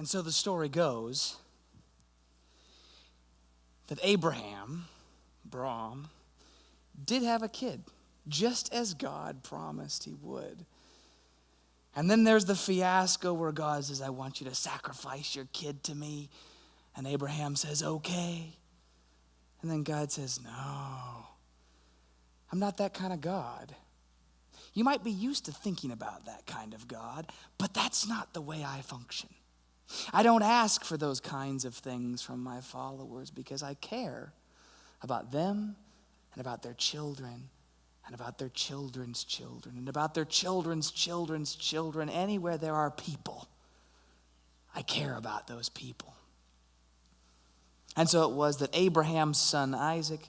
And so the story goes that Abraham, did have a kid, just as God promised he would. And then there's the fiasco where God says, I want you to sacrifice your kid to me. And Abraham says, okay. And then God says, no, I'm not that kind of God. You might be used to thinking about that kind of God, but that's not the way I function. I don't ask for those kinds of things from my followers because I care about them and about their children and about their children's children and about their children's children's children. Anywhere there are people, I care about those people. And so it was that Abraham's son Isaac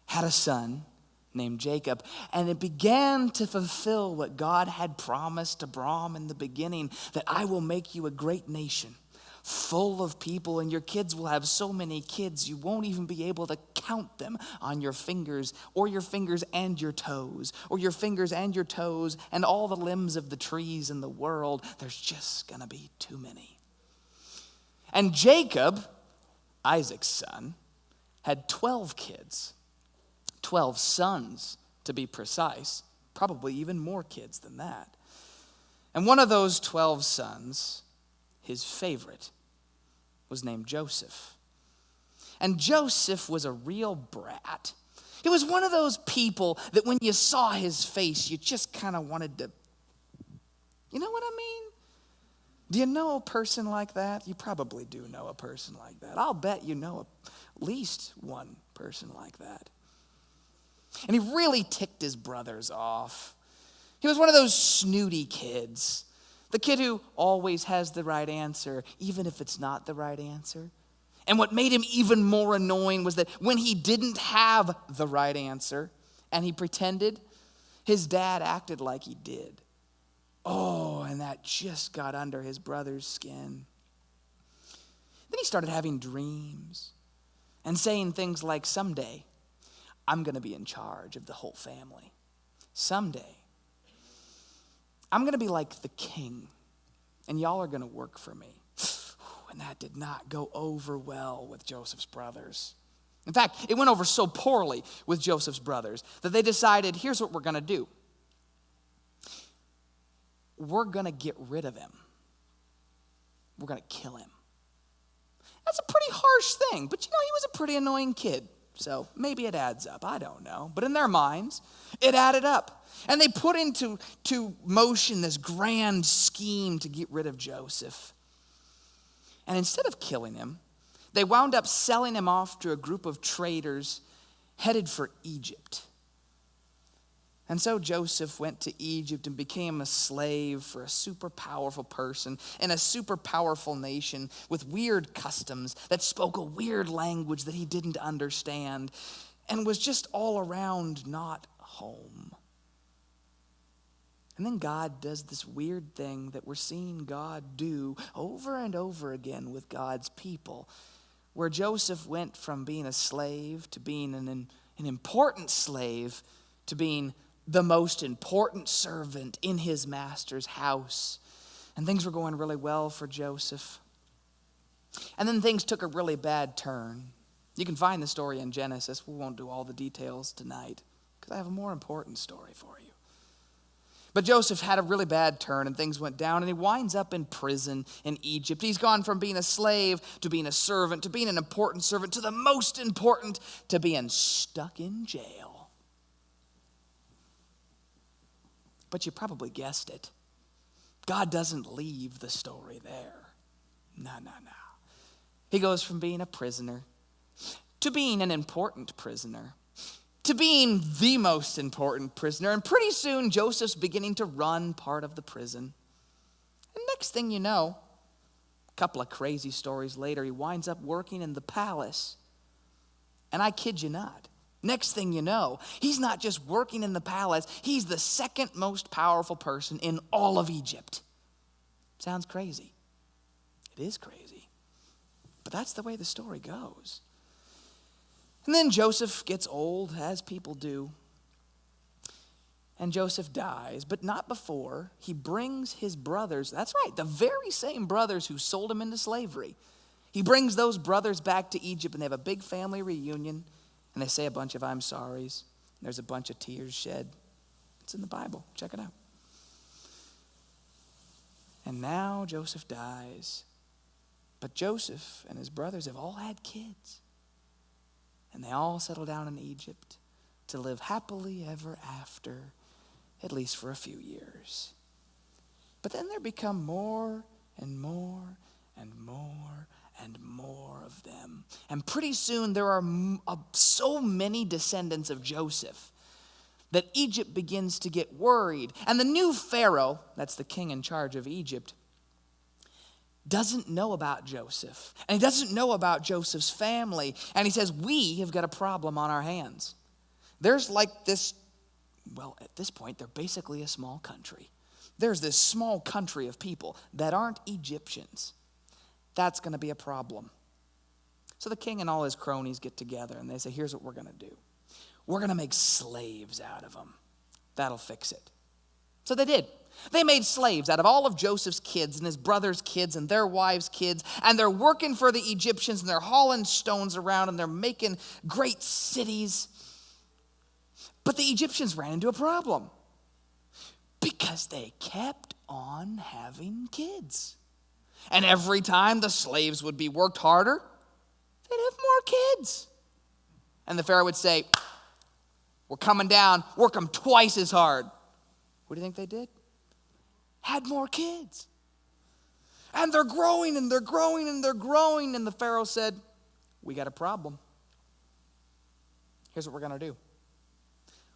had a son named Jacob, and it began to fulfill what God had promised Abraham in the beginning, that I will make you a great nation, full of people, and your kids will have so many kids you won't even be able to count them on your fingers, or your fingers and your toes, or your fingers and your toes, and all the limbs of the trees in the world. There's just gonna be too many. And Jacob, Isaac's son, had 12 kids, 12 sons to be precise, probably even more kids than that. And one of those 12 sons, his favorite, was named Joseph. And Joseph was a real brat. He was one of those people that when you saw his face, you just kind of wanted to, you know what I mean? Do you know a person like that? You probably do know a person like that. I'll bet you know at least one person like that. And he really ticked his brothers off. He was one of those snooty kids. The kid who always has the right answer, even if it's not the right answer. And what made him even more annoying was that when he didn't have the right answer and he pretended, his dad acted like he did. Oh, and that just got under his brother's skin. Then he started having dreams and saying things like, someday I'm going to be in charge of the whole family. Someday I'm going to be like the king, and y'all are going to work for me. And that did not go over well with Joseph's brothers. In fact, it went over so poorly with Joseph's brothers that they decided, here's what we're going to do. We're going to get rid of him. We're going to kill him. That's a pretty harsh thing, but you know, he was a pretty annoying kid. So maybe it adds up. I don't know. But in their minds, it added up. And they put into motion this grand scheme to get rid of Joseph. And instead of killing him, they wound up selling him off to a group of traders headed for Egypt. And so Joseph went to Egypt and became a slave for a super powerful person in a super powerful nation with weird customs that spoke a weird language that he didn't understand and was just all around not home. And then God does this weird thing that we're seeing God do over and over again with God's people, where Joseph went from being a slave to being an important slave to being the most important servant in his master's house. And things were going really well for Joseph. And then things took a really bad turn. You can find the story in Genesis. We won't do all the details tonight because I have a more important story for you. But Joseph had a really bad turn and things went down and he winds up in prison in Egypt. He's gone from being a slave to being a servant to being an important servant to the most important to being stuck in jail. But you probably guessed it. God doesn't leave the story there. No. He goes from being a prisoner to being an important prisoner to being the most important prisoner. And pretty soon, Joseph's beginning to run part of the prison. And next thing you know, a couple of crazy stories later, he winds up working in the palace. And I kid you not, next thing you know, he's not just working in the palace, he's the second most powerful person in all of Egypt. Sounds crazy. It is crazy. But that's the way the story goes. And then Joseph gets old, as people do. And Joseph dies, but not before he brings his brothers, that's right, the very same brothers who sold him into slavery. He brings those brothers back to Egypt, and they have a big family reunion, and they say a bunch of I'm sorries. There's a bunch of tears shed. It's in the Bible. Check it out. And now Joseph dies. But Joseph and his brothers have all had kids. And they all settle down in Egypt to live happily ever after, at least for a few years. But then there become more and more and more and more of them. And pretty soon there are so many descendants of Joseph that Egypt begins to get worried. And the new Pharaoh, that's the king in charge of Egypt, doesn't know about Joseph. And he doesn't know about Joseph's family. And he says, we have got a problem on our hands. There's like this, well, at this point, they're basically a small country. There's this small country of people that aren't Egyptians. That's going to be a problem. So the king and all his cronies get together and they say, here's what we're going to do. We're going to make slaves out of them. That'll fix it. So they did. They made slaves out of all of Joseph's kids and his brother's kids and their wives' kids. And they're working for the Egyptians and they're hauling stones around and they're making great cities. But the Egyptians ran into a problem because they kept on having kids. And every time the slaves would be worked harder, they'd have more kids. And the Pharaoh would say, we're coming down, work them twice as hard. What do you think they did? Had more kids. And they're growing and they're growing and they're growing. And the Pharaoh said, we got a problem. Here's what we're going to do.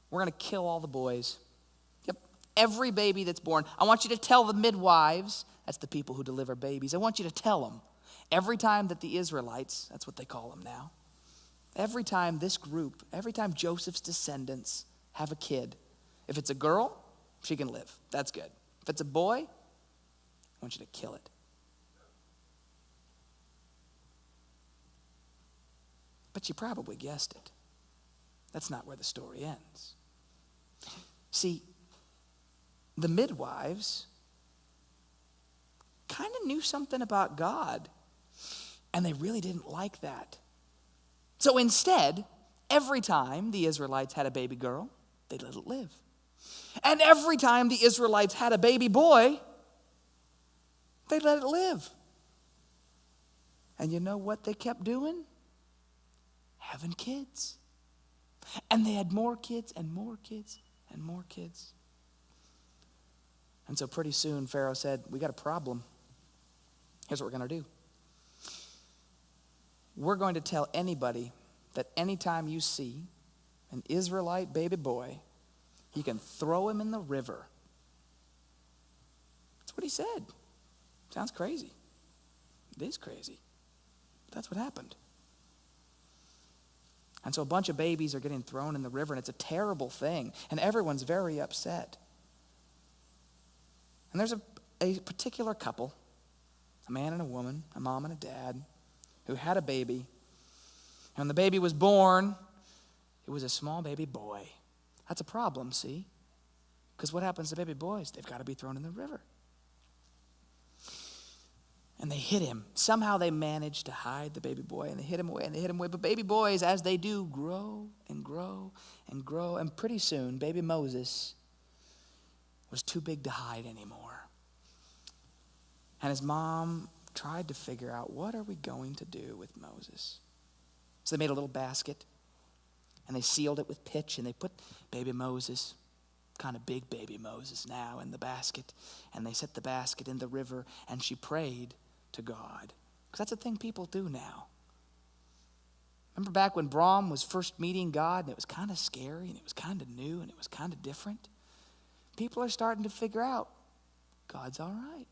We're going to kill all the boys. Yep, every baby that's born. I want you to tell the midwives, that's the people who deliver babies, I want you to tell them, every time that the Israelites, that's what they call them now, every time this group, every time Joseph's descendants have a kid, if it's a girl, she can live. That's good. If it's a boy, I want you to kill it. But you probably guessed it. That's not where the story ends. See, the midwives kind of knew something about God, and they really didn't like that. So instead, every time the Israelites had a baby girl, they let it live. And every time the Israelites had a baby boy, they let it live. And you know what they kept doing? Having kids. And they had more kids and more kids and more kids. And so pretty soon Pharaoh said, we got a problem. Here's what we're going to do. We're going to tell anybody that anytime you see an Israelite baby boy, you can throw him in the river. That's what he said. Sounds crazy. It is crazy. But that's what happened. And so a bunch of babies are getting thrown in the river, and it's a terrible thing. And everyone's very upset. And there's a particular couple, a man and a woman, a mom and a dad, who had a baby. And when the baby was born, it was a small baby boy. That's a problem, see? Because what happens to baby boys? They've got to be thrown in the river. And they hit him. Somehow they managed to hide the baby boy, and they hit him away, and they hit him away. But baby boys, as they do, grow and grow and grow. And pretty soon, baby Moses was too big to hide anymore. And his mom tried to figure out, what are we going to do with Moses? So they made a little basket, and they sealed it with pitch, and they put baby Moses, kind of big baby Moses now, in the basket. And they set the basket in the river, and she prayed to God. Because that's a thing people do now. Remember back when Brahm was first meeting God, and it was kind of scary, and it was kind of new, and it was kind of different? People are starting to figure out God's all right.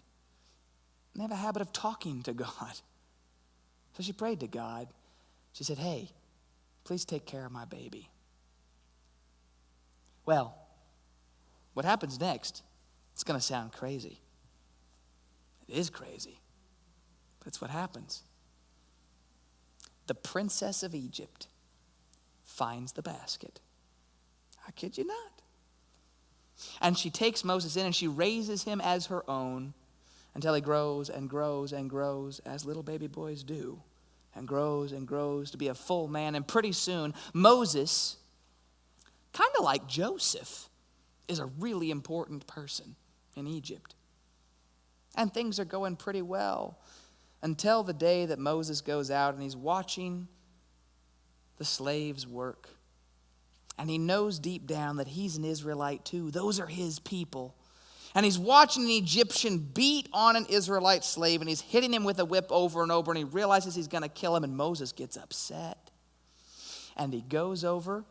And they have a habit of talking to God. So she prayed to God. She said, hey, please take care of my baby. Well, what happens next, it's going to sound crazy. It is crazy. But it's what happens. The princess of Egypt finds the basket. I kid you not. And she takes Moses in and she raises him as her own until he grows and grows and grows, as little baby boys do, and grows to be a full man. And pretty soon, Moses, kind of like Joseph, is a really important person in Egypt. And things are going pretty well until the day that Moses goes out and he's watching the slaves work. And he knows deep down that he's an Israelite too. Those are his people. And he's watching an Egyptian beat on an Israelite slave, and he's hitting him with a whip over and over, and he realizes he's going to kill him, and Moses gets upset. And he goes over,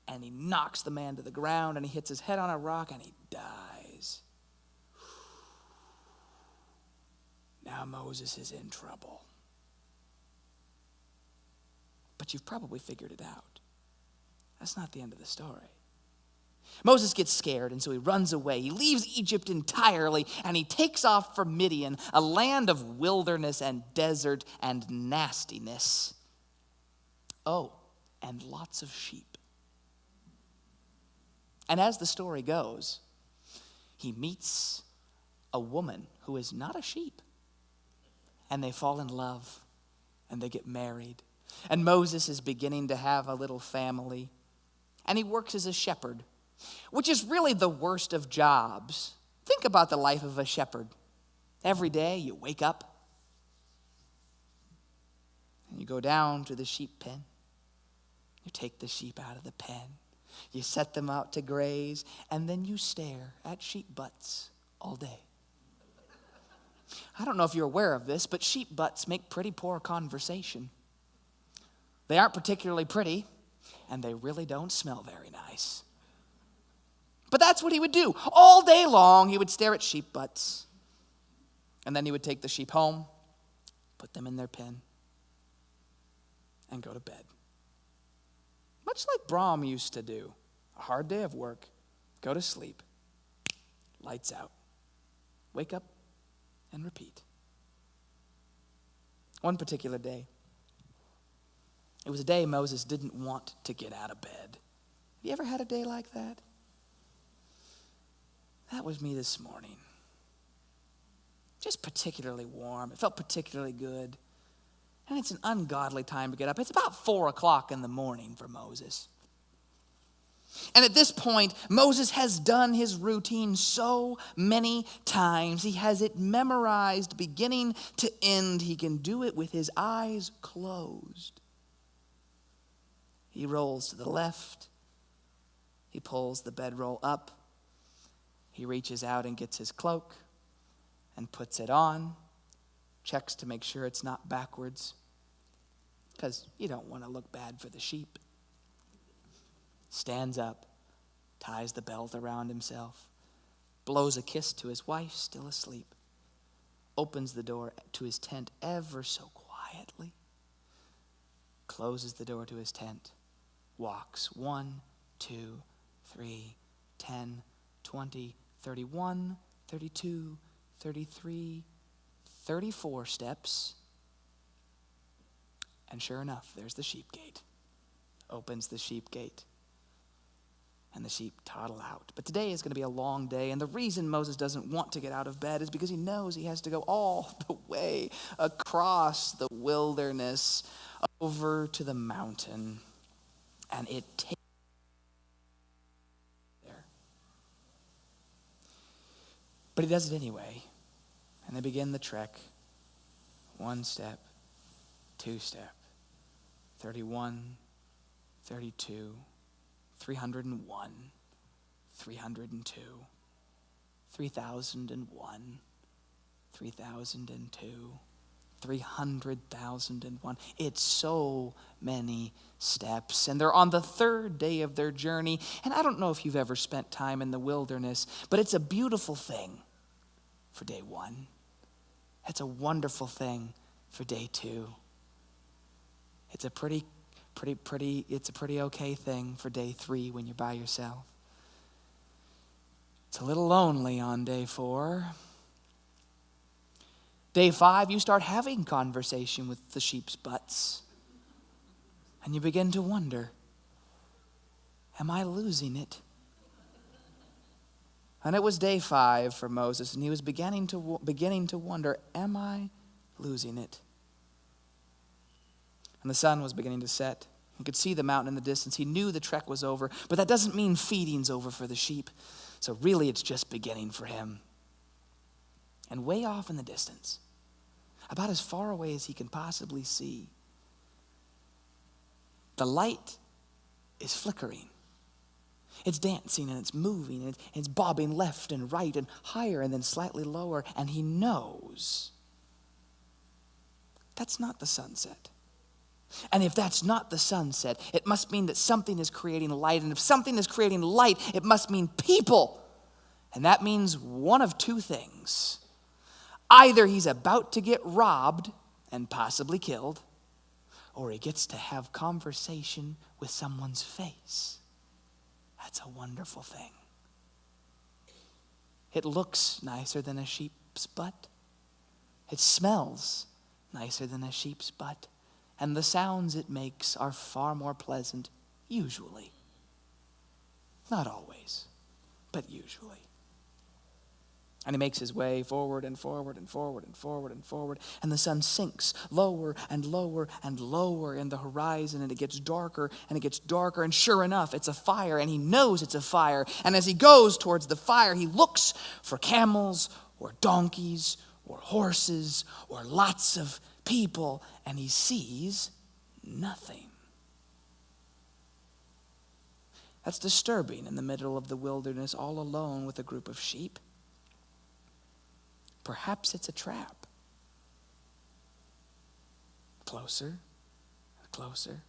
and he knocks the man to the ground, and he hits his head on a rock, and he dies. Now Moses is in trouble. But you've probably figured it out. That's not the end of the story. Moses gets scared, and so he runs away. He leaves Egypt entirely, and he takes off for Midian, a land of wilderness and desert and nastiness. Oh, and lots of sheep. And as the story goes, he meets a woman who is not a sheep. And they fall in love, and they get married. And Moses is beginning to have a little family. And he works as a shepherd, which is really the worst of jobs. Think about the life of a shepherd. Every day you wake up and you go down to the sheep pen. You take the sheep out of the pen. You set them out to graze, and then you stare at sheep butts all day. I don't know if you're aware of this, but sheep butts make pretty poor conversation. They aren't particularly pretty, and they really don't smell very nice. But that's what he would do. All day long, he would stare at sheep butts. And then he would take the sheep home, put them in their pen, and go to bed. Much like Brahm used to do. A hard day of work, go to sleep, lights out, wake up, and repeat. One particular day, it was a day Moses didn't want to get out of bed. Have you ever had a day like that? That was me this morning. Just particularly warm. It felt particularly good. And it's an ungodly time to get up. It's about 4 o'clock in the morning for Moses. And at this point, Moses has done his routine so many times. He has it memorized beginning to end. He can do it with his eyes closed. He rolls to the left. He pulls the bedroll up. He reaches out and gets his cloak and puts it on. Checks to make sure it's not backwards, because you don't want to look bad for the sheep. Stands up, ties the belt around himself, blows a kiss to his wife, still asleep, opens the door to his tent ever so quietly, closes the door to his tent, walks 1, 2, 3, 10, 20, 31, 32, 33, 34 steps, and sure enough, there's the sheep gate. Opens the sheep gate, and the sheep toddle out. But today is going to be a long day, and the reason Moses doesn't want to get out of bed is because he knows he has to go all the way across the wilderness over to the mountain, and it takes there. But he does it anyway, and they begin the trek. 1 step, 2 step, 31, 32, 301, 302, 3001, 3002, 300,001. It's so many steps. And they're on the 3rd day of their journey. And I don't know if you've ever spent time in the wilderness, but it's a beautiful thing for day 1. It's a wonderful thing for day 2. It's a pretty okay thing for day 3 when you're by yourself. It's a little lonely on day 4. Day 5, you start having conversation with the sheep's butts. And you begin to wonder, am I losing it? And it was day 5 for Moses, and he was beginning to wonder, am I losing it? And the sun was beginning to set. He could see the mountain in the distance. He knew the trek was over, but that doesn't mean feeding's over for the sheep. So really it's just beginning for him. And way off in the distance, about as far away as he can possibly see, the light is flickering. It's dancing and it's moving and it's bobbing left and right and higher and then slightly lower. And he knows that's not the sunset. And if that's not the sunset, it must mean that something is creating light. And if something is creating light, it must mean people. And that means one of 2 things. Either he's about to get robbed and possibly killed, or he gets to have conversation with someone's face. That's a wonderful thing. It looks nicer than a sheep's butt. It smells nicer than a sheep's butt. And the sounds it makes are far more pleasant, usually. Not always, but usually. And he makes his way forward and forward and forward and forward and forward. And the sun sinks lower and lower and lower in the horizon. And it gets darker and it gets darker. And sure enough, it's a fire. And he knows it's a fire. And as he goes towards the fire, he looks for camels or donkeys or horses or lots of people. And he sees nothing. That's disturbing in the middle of the wilderness, all alone with a group of sheep. Perhaps it's a trap. Closer, closer,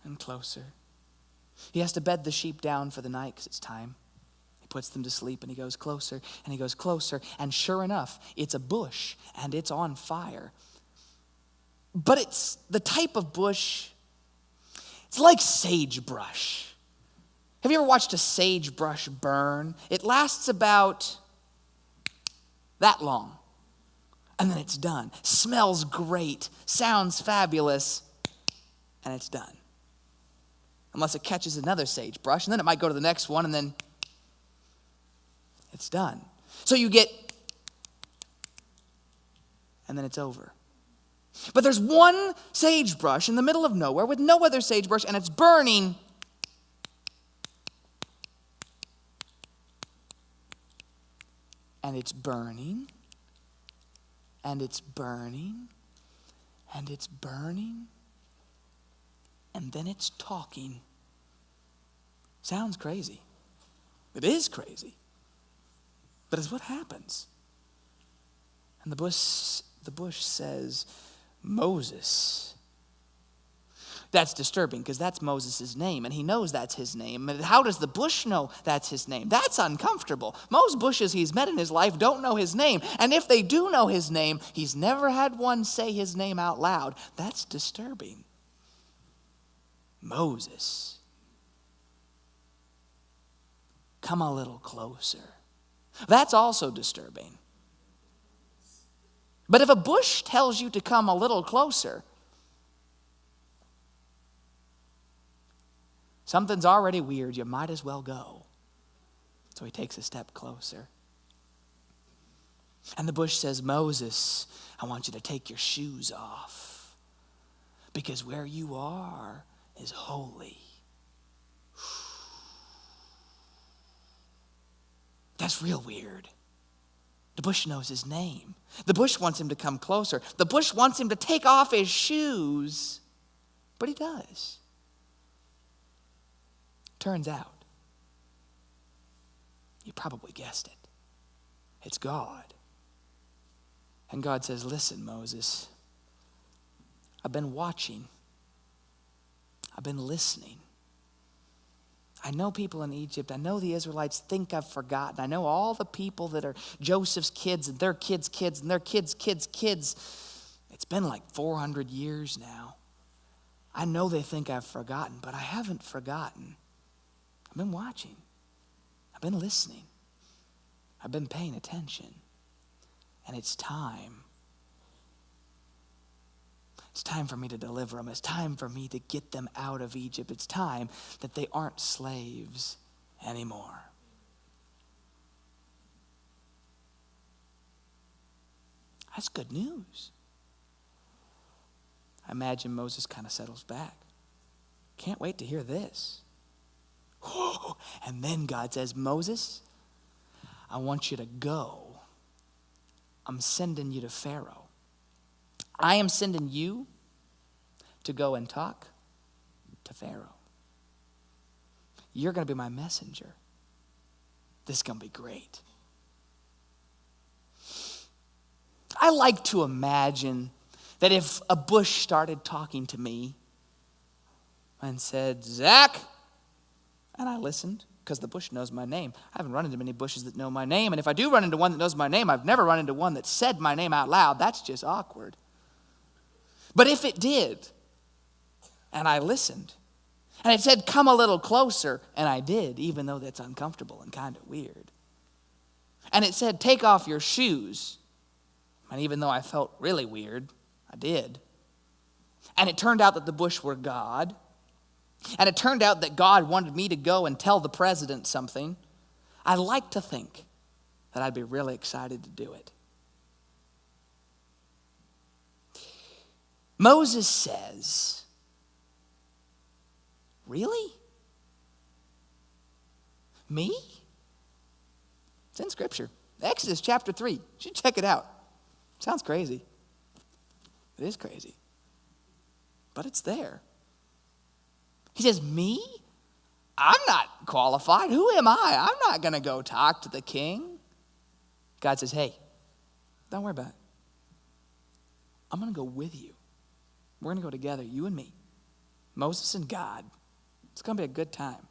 and closer. He has to bed the sheep down for the night because it's time. He puts them to sleep and he goes closer and he goes closer. And sure enough, it's a bush and it's on fire. But it's the type of bush, it's like sagebrush. Have you ever watched a sagebrush burn? It lasts about that long. And then it's done. Smells great. Sounds fabulous. And it's done. Unless it catches another sagebrush. And then it might go to the next one. And then it's done. So you get, and then it's over. But there's one sagebrush in the middle of nowhere with no other sagebrush. And it's burning. And it's burning, and it's burning, and it's burning, and then it's talking. Sounds crazy. It is crazy. But it's what happens. And the bush says, Moses. That's disturbing because that's Moses' name, and he knows that's his name. And how does the bush know that's his name? That's uncomfortable. Most bushes he's met in his life don't know his name. And if they do know his name, he's never had one say his name out loud. That's disturbing. Moses. Come a little closer. That's also disturbing. But if a bush tells you to come a little closer, something's already weird. You might as well go. So he takes a step closer. And the bush says, Moses, I want you to take your shoes off. Because where you are is holy. That's real weird. The bush knows his name. The bush wants him to come closer. The bush wants him to take off his shoes. But he does. Turns out, you probably guessed it. It's God. And God says, listen, Moses, I've been watching. I've been listening. I know people in Egypt. I know the Israelites think I've forgotten. I know all the people that are Joseph's kids and their kids' kids and their kids' kids' kids. It's been like 400 years now. I know they think I've forgotten, but I haven't forgotten. I've been watching. I've been listening. I've been paying attention. And it's time. It's time for me to deliver them. It's time for me to get them out of Egypt. It's time that they aren't slaves anymore. That's good news. I imagine Moses kind of settles back. Can't wait to hear this. And then God says, Moses, I want you to go. I'm sending you to Pharaoh. I am sending you to go and talk to Pharaoh. You're going to be my messenger. This is going to be great. I like to imagine that if a bush started talking to me and said, Zach, and I listened, because the bush knows my name. I haven't run into many bushes that know my name, and if I do run into one that knows my name, I've never run into one that said my name out loud. That's just awkward. But if it did, and I listened, and it said, come a little closer, and I did, even though that's uncomfortable and kind of weird. And it said, take off your shoes, and even though I felt really weird, I did. And it turned out that the bush were God. And it turned out that God wanted me to go and tell the president something. I like to think that I'd be really excited to do it. Moses says, really? Me? It's in Scripture. Exodus chapter 3. You should check it out. Sounds crazy. It is crazy. But it's there. He says, me? I'm not qualified. Who am I? I'm not going to go talk to the king. God says, hey, don't worry about it. I'm going to go with you. We're going to go together, you and me. Moses and God. It's going to be a good time.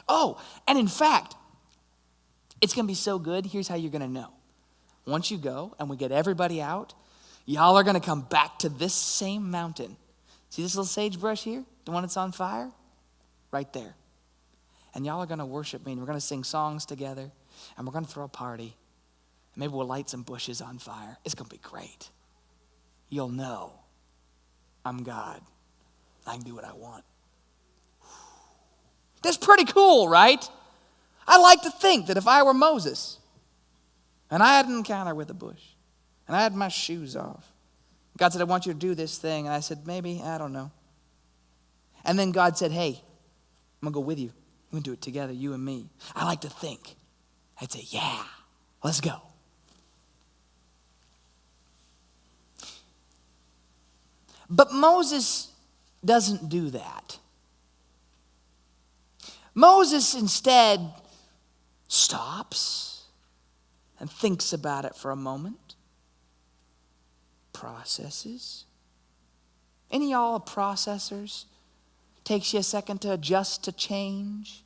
Oh, and in fact, it's going to be so good. Here's how you're going to know. Once you go and we get everybody out, y'all are going to come back to this same mountain. See this little sagebrush here? The one that's on fire? Right there. And y'all are going to worship me, and we're going to sing songs together, and we're going to throw a party. And maybe we'll light some bushes on fire. It's going to be great. You'll know I'm God. I can do what I want. That's pretty cool, right? I like to think that if I were Moses, and I had an encounter with a bush, and I had my shoes off, God said, I want you to do this thing. And I said, maybe, I don't know. And then God said, hey, I'm going to go with you. We're going to do it together, you and me. I like to think. I'd say, yeah, let's go. But Moses doesn't do that. Moses instead stops and thinks about it for a moment. Processes. Any of y'all processors? Takes you a second to adjust to change.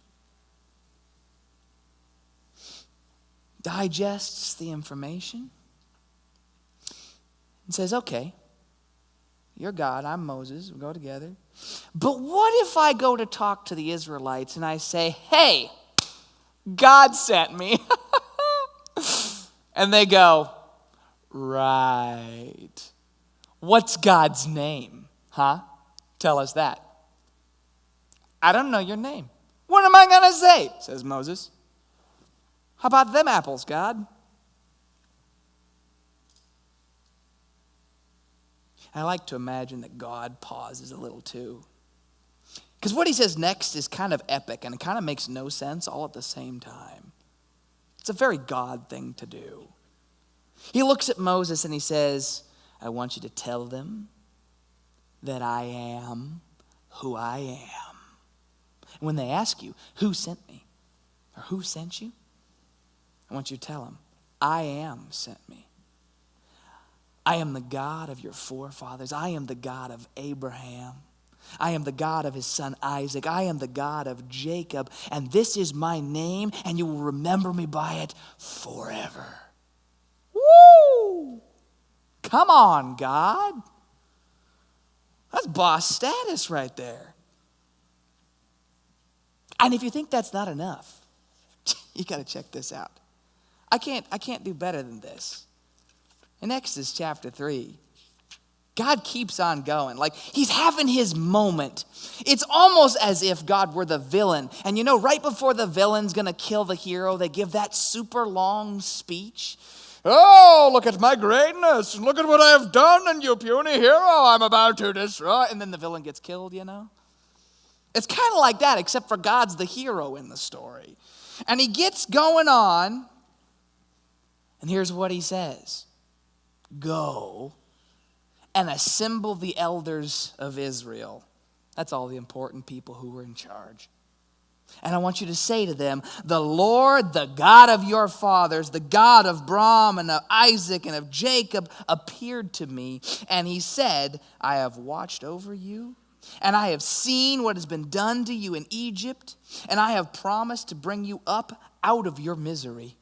Digests the information. And says, okay, you're God, I'm Moses, we'll go together. But what if I go to talk to the Israelites and I say, hey, God sent me. And they go, right. What's God's name? Huh? Tell us that. I don't know your name. What am I going to say? Says Moses. How about them apples, God? I like to imagine that God pauses a little too. Because what he says next is kind of epic and it kind of makes no sense all at the same time. It's a very God thing to do. He looks at Moses and he says, I want you to tell them that I am who I am. And when they ask you, who sent me? Or who sent you? I want you to tell them, I am sent me. I am the God of your forefathers. I am the God of Abraham. I am the God of his son Isaac. I am the God of Jacob. And this is my name, and you will remember me by it forever. Woo! Come on, God. That's boss status right there. And if you think that's not enough, you got to check this out. I can't do better than this. In Exodus chapter 3, God keeps on going. Like he's having his moment. It's almost as if God were the villain. And you know, right before the villain's going to kill the hero, they give that super long speech Oh, look at my greatness. Look at what I have done, and you puny hero I'm about to destroy. And then the villain gets killed, you know? It's kind of like that, except for God's the hero in the story. And he gets going on, and here's what he says. Go and assemble the elders of Israel. That's all the important people who were in charge. And I want you to say to them, the Lord, the God of your fathers, the God of Abraham and of Isaac and of Jacob, appeared to me. And he said, I have watched over you, and I have seen what has been done to you in Egypt, and I have promised to bring you up out of your misery.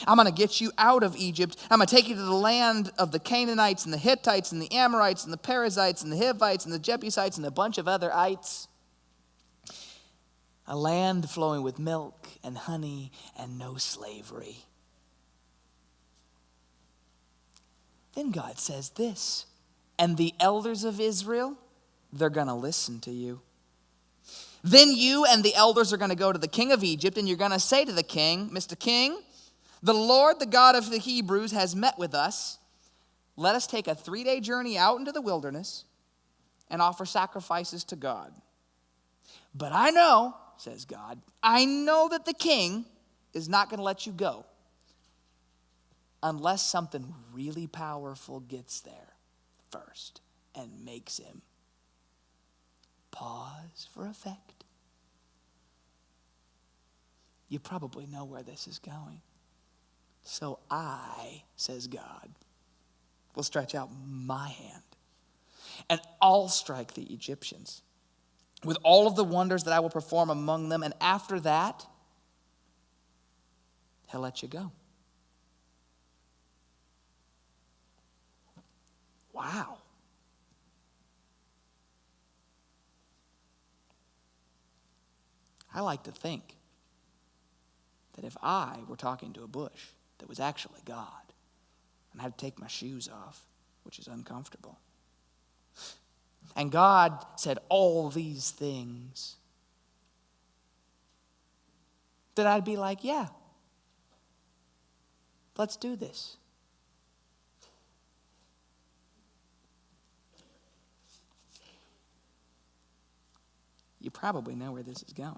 I'm going to get you out of Egypt. I'm going to take you to the land of the Canaanites and the Hittites and the Amorites and the Perizzites and the Hivites and the Jebusites and a bunch of other ites. A land flowing with milk and honey and no slavery. Then God says this, and the elders of Israel, they're going to listen to you. Then you and the elders are going to go to the king of Egypt, and you're going to say to the king, Mr. King, the Lord, the God of the Hebrews, has met with us. Let us take a 3-day journey out into the wilderness and offer sacrifices to God. But I know, says God, I know that the king is not going to let you go unless something really powerful gets there first and makes him pause for effect. You probably know where this is going. So I, says God, will stretch out my hand, and I'll strike the Egyptians with all of the wonders that I will perform among them, and after that, he'll let you go. Wow. I like to think that if I were talking to a bush that was actually God, and I had to take my shoes off, which is uncomfortable, and God said all these things, that I'd be like, yeah, let's do this. You probably know where this is going.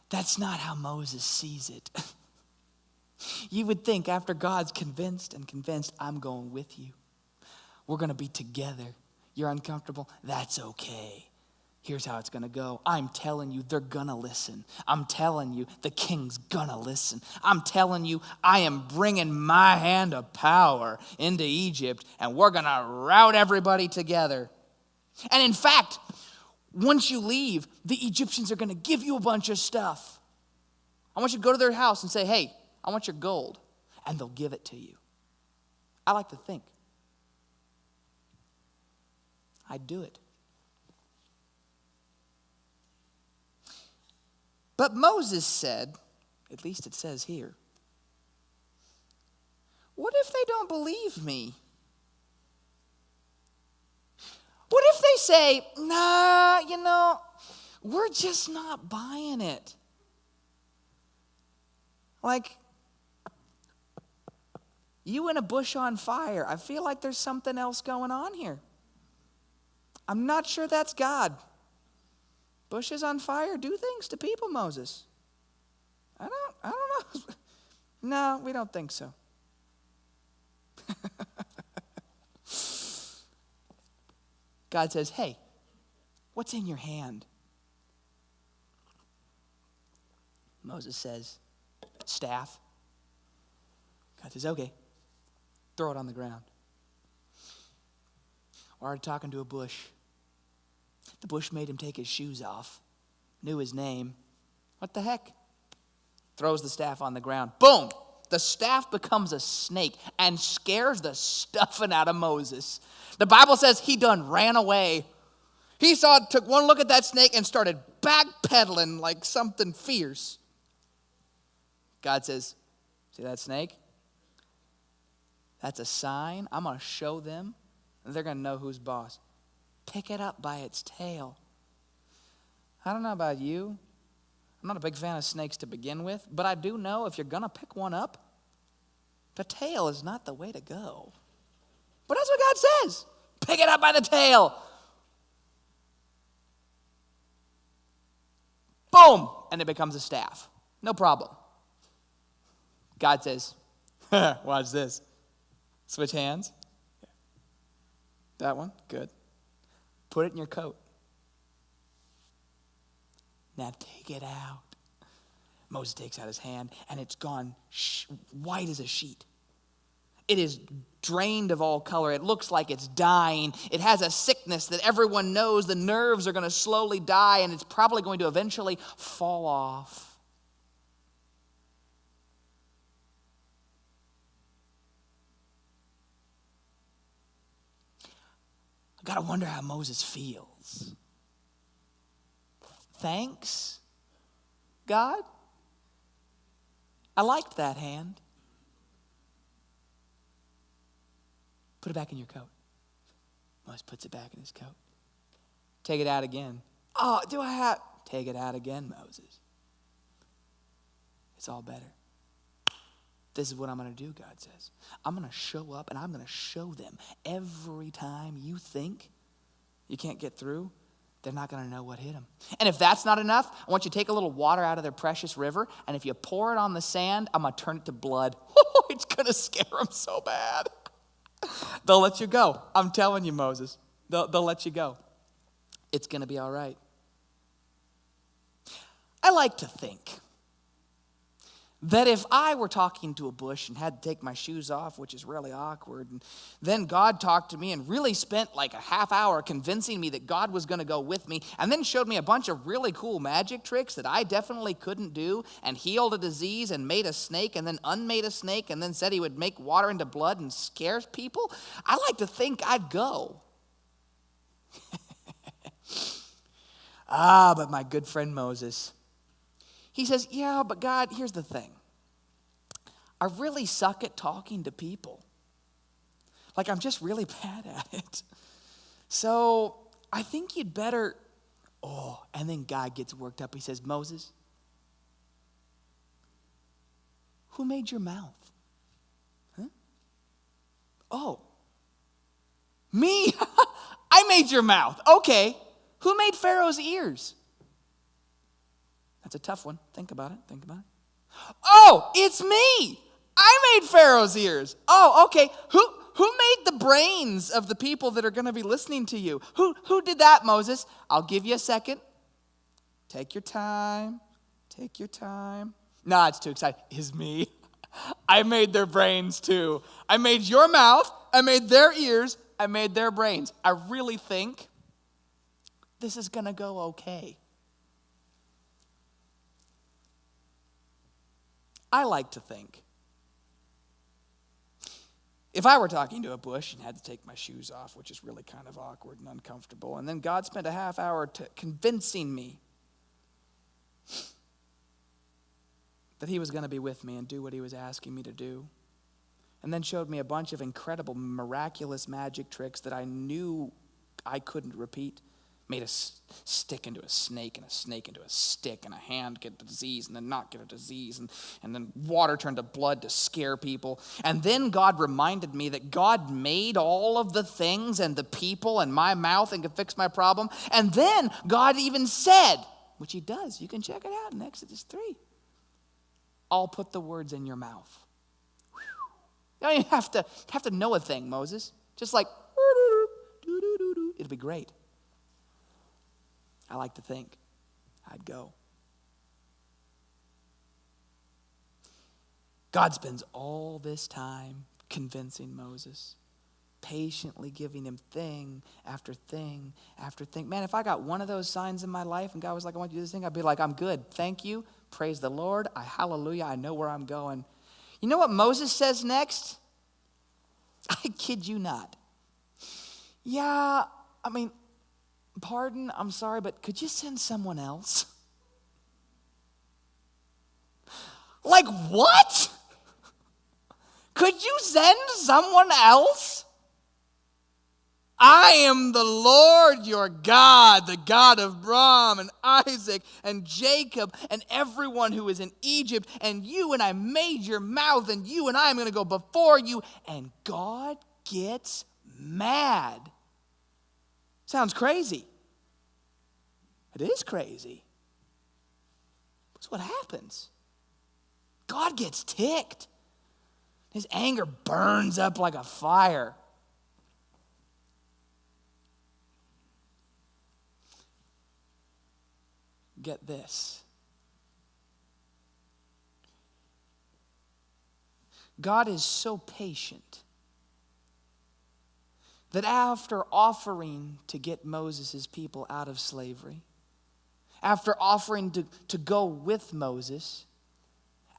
That's not how Moses sees it. You would think after God's convinced, I'm going with you. We're going to be together. You're uncomfortable? That's okay. Here's how it's going to go. I'm telling you, they're going to listen. I'm telling you, the king's going to listen. I'm telling you, I am bringing my hand of power into Egypt, and we're going to rout everybody together. And in fact, once you leave, the Egyptians are going to give you a bunch of stuff. I want you to go to their house and say, hey, I want your gold. And they'll give it to you. I like to think I'd do it. But Moses said, at least it says here, what if they don't believe me? What if they say, nah, we're just not buying it? Like, you in a bush on fire. I feel like there's something else going on here. I'm not sure that's God. Bushes on fire do things to people, Moses. I don't know. No, we don't think so. God says, hey, what's in your hand? Moses says, staff. God says, okay, throw it on the ground. We're already talking to a bush. The bush made him take his shoes off, knew his name. What the heck? Throws the staff on the ground. Boom! The staff becomes a snake and scares the stuffing out of Moses. The Bible says he done ran away. He took one look at that snake and started backpedaling like something fierce. God says, see that snake? That's a sign. I'm going to show them, and they're going to know who's boss. Pick it up by its tail. I don't know about you. I'm not a big fan of snakes to begin with, but I do know if you're going to pick one up, the tail is not the way to go. But that's what God says. Pick it up by the tail. Boom, and it becomes a staff. No problem. God says, watch this. Switch hands. That one, good. Put it in your coat. Now take it out. Moses takes out his hand, and it's gone white as a sheet. It is drained of all color. It looks like it's dying. It has a sickness that everyone knows the nerves are going to slowly die, and it's probably going to eventually fall off. I got to wonder how Moses feels. Thanks, God. I liked that hand. Put it back in your coat. Moses puts it back in his coat. Take it out again. Oh, do I have? Take it out again, Moses. It's all better. This is what I'm going to do, God says. I'm going to show up and I'm going to show them every time you think you can't get through, they're not going to know what hit them. And if that's not enough, I want you to take a little water out of their precious river, and if you pour it on the sand, I'm going to turn it to blood. It's going to scare them so bad. They'll let you go. I'm telling you, Moses. They'll let you go. It's going to be all right. I like to think that if I were talking to a bush and had to take my shoes off, which is really awkward, and then God talked to me and really spent like a half hour convincing me that God was going to go with me, and then showed me a bunch of really cool magic tricks that I definitely couldn't do, and healed a disease and made a snake and then unmade a snake and then said he would make water into blood and scare people, I like to think I'd go. But my good friend Moses, he says, yeah, but God, here's the thing. I really suck at talking to people. Like, I'm just really bad at it. So I think you'd better, and then God gets worked up. He says, Moses, who made your mouth? Huh? Oh, me? I made your mouth. Okay. Who made Pharaoh's ears? That's a tough one. Think about it. Oh, it's me. I made Pharaoh's ears. Oh, okay. Who made the brains of the people that are going to be listening to you? Who did that, Moses? I'll give you a second. Take your time. No, it's too exciting. It's me. I made their brains too. I made your mouth. I made their ears. I made their brains. I really think this is going to go okay. I like to think, if I were talking to a bush and had to take my shoes off, which is really kind of awkward and uncomfortable, and then God spent a half hour convincing me that he was going to be with me and do what he was asking me to do, and then showed me a bunch of incredible, miraculous magic tricks that I knew I couldn't repeat, made a stick into a snake and a snake into a stick and a hand get a disease and then not get a disease and then water turned to blood to scare people. And then God reminded me that God made all of the things and the people and my mouth and could fix my problem. And then God even said, which he does, you can check it out in Exodus 3, I'll put the words in your mouth. You don't even have to know a thing, Moses. Just like, it'll be great. I like to think I'd go. God spends all this time convincing Moses, patiently giving him thing after thing after thing. Man, if I got one of those signs in my life and God was like, I want you to do this thing, I'd be like, I'm good. Thank you. Praise the Lord. Hallelujah. I know where I'm going. You know what Moses says next? I kid you not. Yeah, I mean, pardon, I'm sorry, but could you send someone else? Like what? Could you send someone else? I am the Lord your God, the God of Abraham and Isaac and Jacob and everyone who is in Egypt. And you and I made your mouth, and you and I am going to go before you. And God gets mad. Sounds crazy. It is crazy. That's what happens. God gets ticked. His anger burns up like a fire. Get this. God is so patient that after offering to get Moses' people out of slavery, after offering to go with Moses,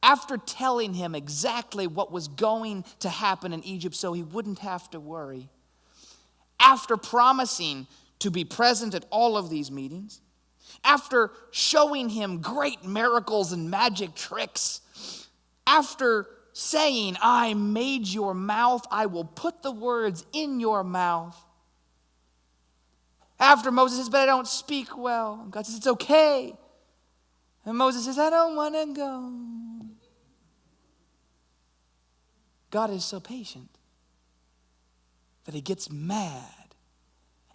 after telling him exactly what was going to happen in Egypt so he wouldn't have to worry, after promising to be present at all of these meetings, after showing him great miracles and magic tricks, after saying, I made your mouth, I will put the words in your mouth. After Moses says, but I don't speak well. And God says, it's okay. And Moses says, I don't want to go. God is so patient that he gets mad.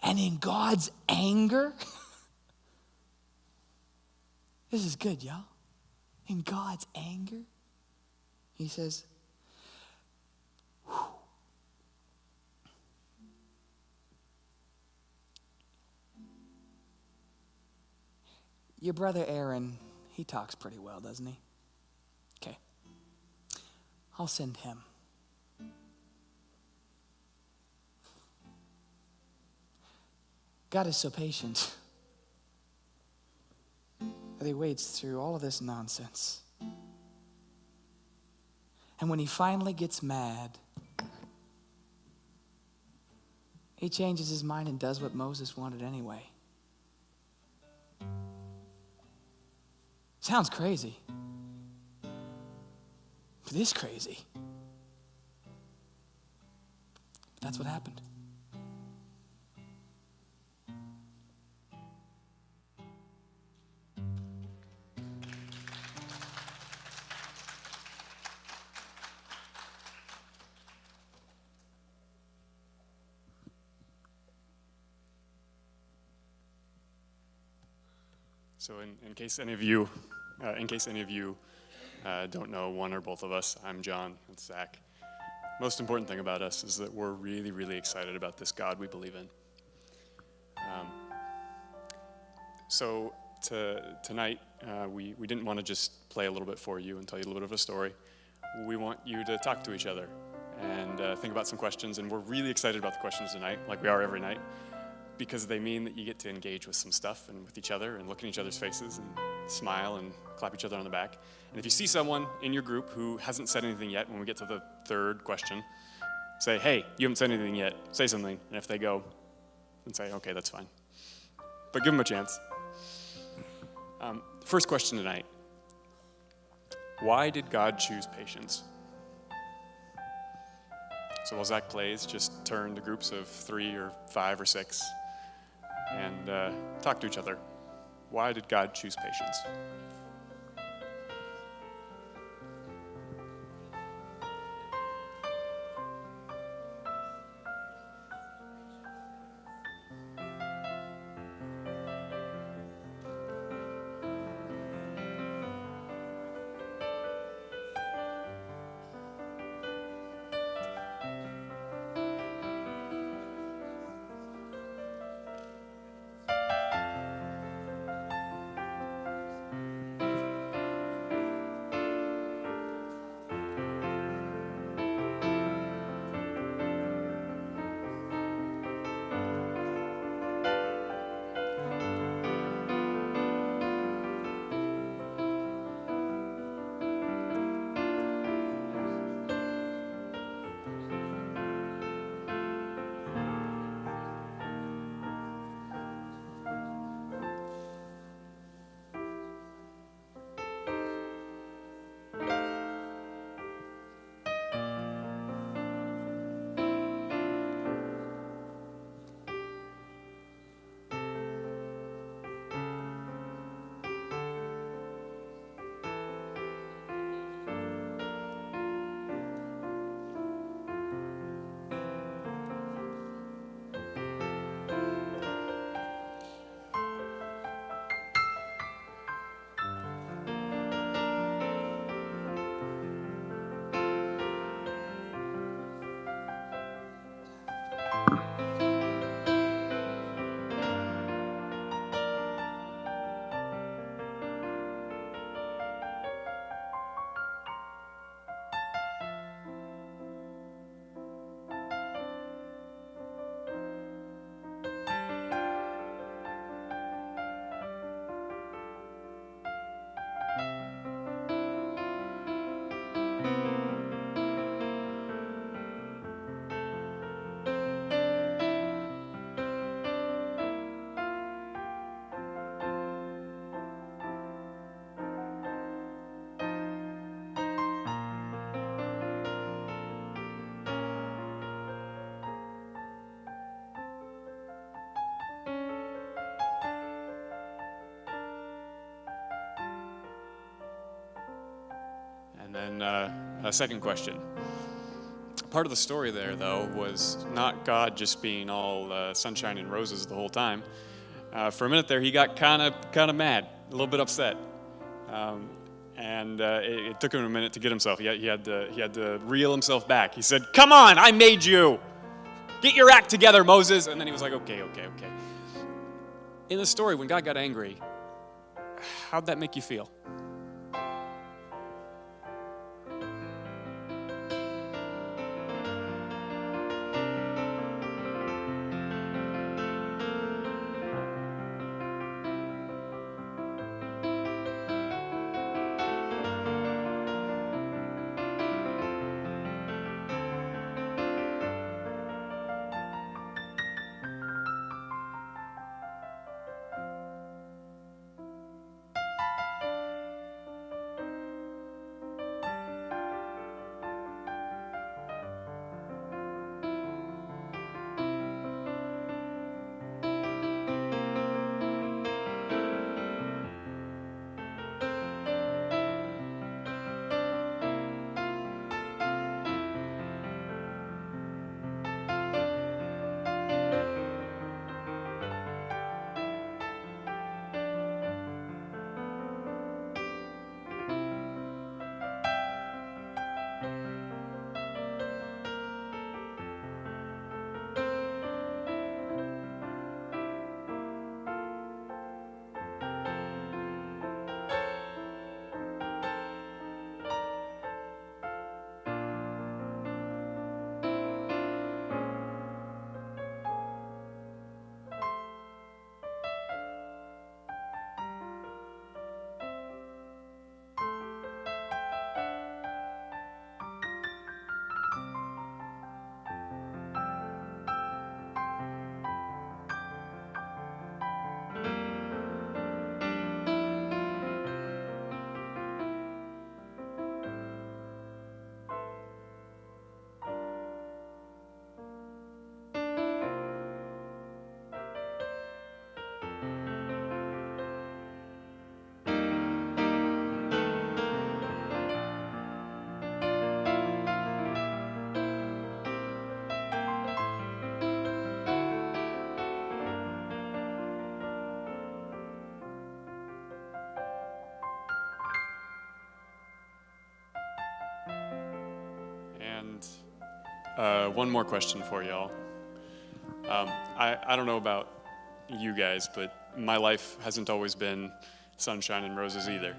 And in God's anger, this is good, y'all. In God's anger, he says, your brother Aaron, he talks pretty well, doesn't he? Okay. I'll send him. God is so patient that he waits through all of this nonsense. And when he finally gets mad, he changes his mind and does what Moses wanted anyway. Sounds crazy. It is crazy. But that's what happened. So in case any of you don't know one or both of us, I'm John, that's Zach. Most important thing about us is that we're really, really excited about this God we believe in. So tonight, we didn't want to just play a little bit for you and tell you a little bit of a story. We want you to talk to each other and think about some questions, and we're really excited about the questions tonight, like we are every night, because they mean that you get to engage with some stuff and with each other and look in each other's faces and smile and clap each other on the back. And if you see someone in your group who hasn't said anything yet, when we get to the third question, say, hey, you haven't said anything yet, say something. And if they go, then say, okay, that's fine. But give them a chance. First question tonight. Why did God choose patience? So while Zach plays, just turn to groups of 3 or 5 or 6 and talk to each other. Why did God choose patience? And a second question. Part of the story there, though, was not God just being all sunshine and roses the whole time. For a minute there, he got kind of mad, a little bit upset. It took him a minute to get himself. He had to reel himself back. He said, "Come on, I made you. Get your act together, Moses." And then he was like, okay. In the story, when God got angry, how'd that make you feel? And one more question for y'all. I don't know about you guys, but my life hasn't always been sunshine and roses either.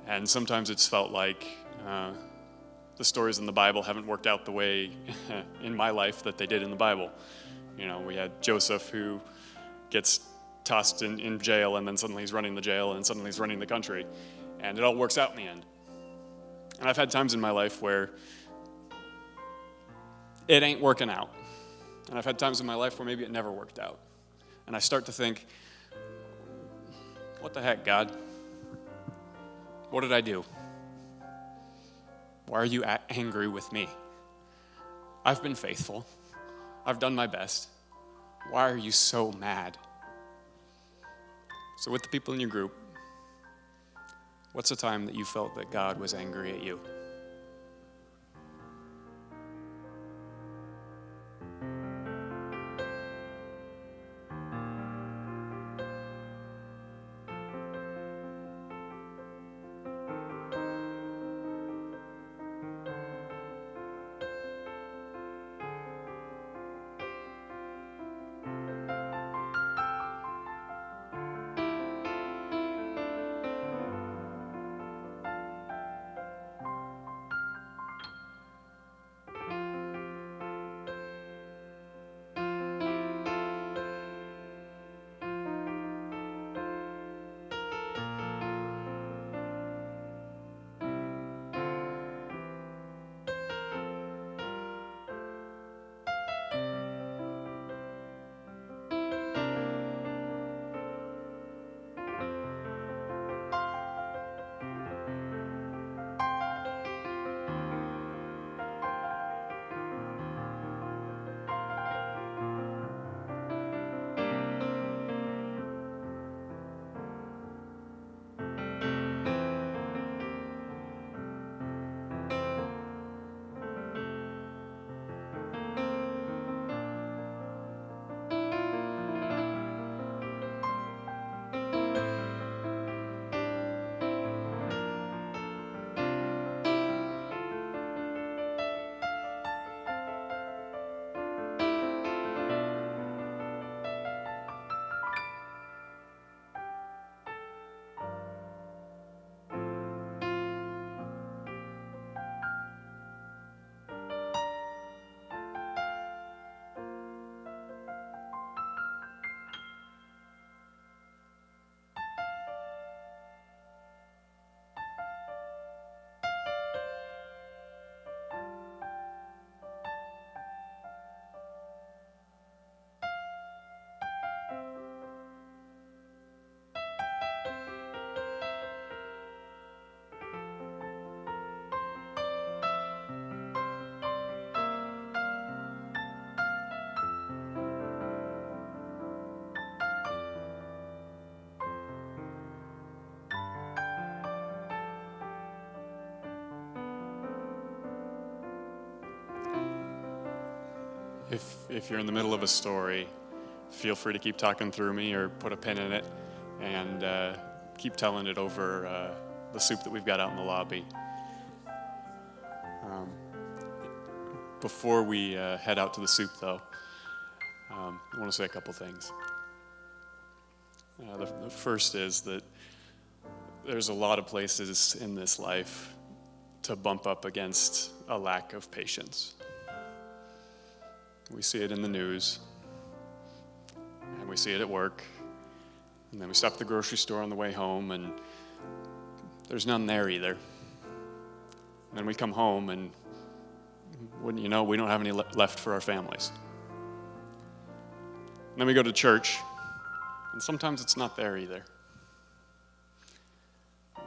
And sometimes it's felt like the stories in the Bible haven't worked out the way in my life that they did in the Bible. You know, we had Joseph who gets tossed in jail, and then suddenly he's running the jail, and suddenly he's running the country. And it all works out in the end. And I've had times in my life where it ain't working out. And I've had times in my life where maybe it never worked out. And I start to think, what the heck, God? What did I do? Why are you angry with me? I've been faithful. I've done my best. Why are you so mad? So with the people in your group, what's the time that you felt that God was angry at you? If you're in the middle of a story, feel free to keep talking through me or put a pin in it and keep telling it over the soup that we've got out in the lobby. Before we head out to the soup, though, I want to say a couple things. The first is that there's a lot of places in this life to bump up against a lack of patience. We see it in the news, and we see it at work, and then we stop at the grocery store on the way home, and there's none there either. And then we come home, and wouldn't you know, we don't have any left for our families. And then we go to church, and sometimes it's not there either.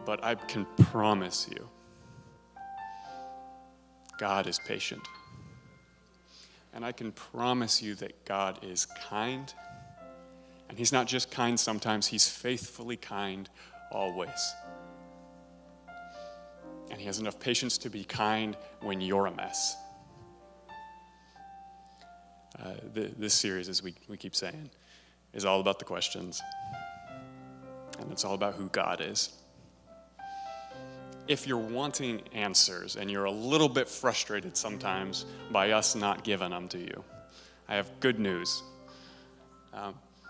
But I can promise you, God is patient. And I can promise you that God is kind. And he's not just kind sometimes, he's faithfully kind always. And he has enough patience to be kind when you're a mess. This series, as we keep saying, is all about the questions. And it's all about who God is. If you're wanting answers and you're a little bit frustrated sometimes by us not giving them to you, I have good news.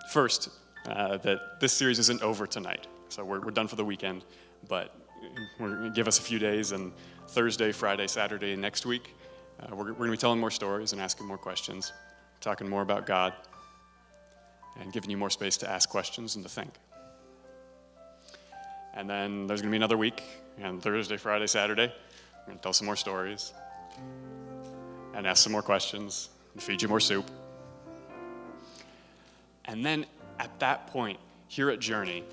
First, that this series isn't over tonight. So we're done for the weekend, but we're going to give us a few days, and Thursday, Friday, Saturday next week, we're going to be telling more stories and asking more questions, talking more about God, and giving you more space to ask questions and to think. And then there's going to be another week, and Thursday, Friday, Saturday, we're going to tell some more stories and ask some more questions and feed you more soup. And then at that point, here at Journey,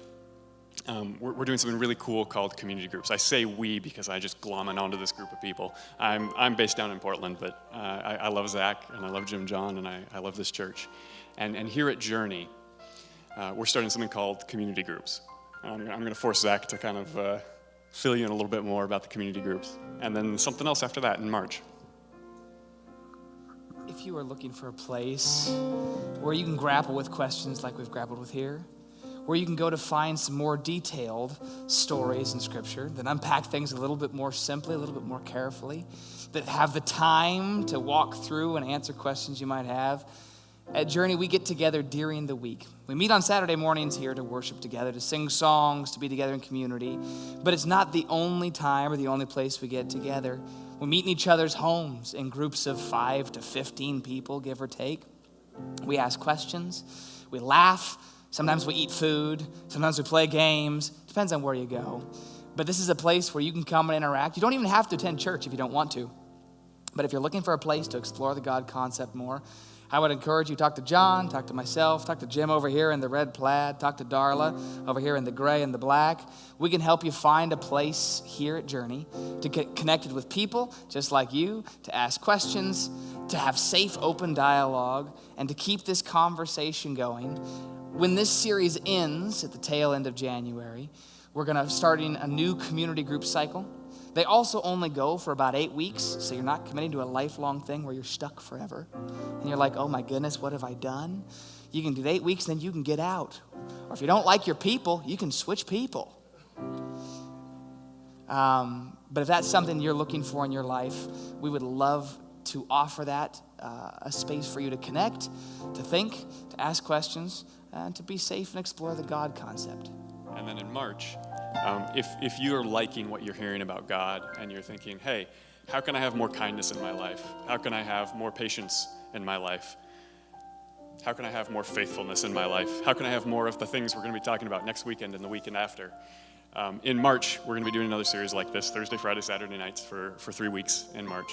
we're doing something really cool called community groups. I say we because I just glomming onto this group of people. I'm based down in Portland, but I love Zach, and I love Jim John, and I love this church. And here at Journey, we're starting something called community groups. I'm going to force Zach to kind of fill you in a little bit more about the community groups. And then something else after that in March. If you are looking for a place where you can grapple with questions like we've grappled with here, where you can go to find some more detailed stories in Scripture that unpack things a little bit more simply, a little bit more carefully, that have the time to walk through and answer questions you might have, at Journey, we get together during the week. We meet on Saturday mornings here to worship together, to sing songs, to be together in community. But it's not the only time or the only place we get together. We meet in each other's homes in groups of 5 to 15 people, give or take. We ask questions. We laugh. Sometimes we eat food. Sometimes we play games. Depends on where you go. But this is a place where you can come and interact. You don't even have to attend church if you don't want to. But if you're looking for a place to explore the God concept more, I would encourage you to talk to John, talk to myself, talk to Jim over here in the red plaid, talk to Darla over here in the gray and the black. We can help you find a place here at Journey to get connected with people just like you, to ask questions, to have safe, open dialogue, and to keep this conversation going. When this series ends at the tail end of January, we're going to start a new community group cycle. They also only go for about 8 weeks, so you're not committing to a lifelong thing where you're stuck forever. And you're like, oh my goodness, what have I done? You can do 8 weeks, then you can get out. Or if you don't like your people, you can switch people. But if that's something you're looking for in your life, we would love to offer that, a space for you to connect, to think, to ask questions, and to be safe and explore the God concept. And then in March, if you're liking what you're hearing about God and you're thinking, hey, how can I have more kindness in my life? How can I have more patience in my life? How can I have more faithfulness in my life? How can I have more of the things we're going to be talking about next weekend and the weekend after? In March, we're going to be doing another series like this, Thursday, Friday, Saturday nights for 3 weeks in March.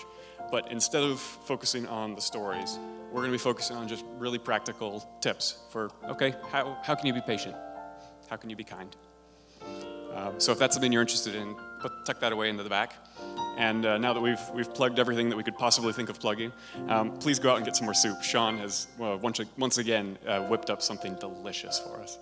But instead of focusing on the stories, we're going to be focusing on just really practical tips for, okay, how can you be patient? How can you be kind? So if that's something you're interested in, tuck that away into the back. And now that we've plugged everything that we could possibly think of plugging, please go out and get some more soup. Sean has once again whipped up something delicious for us.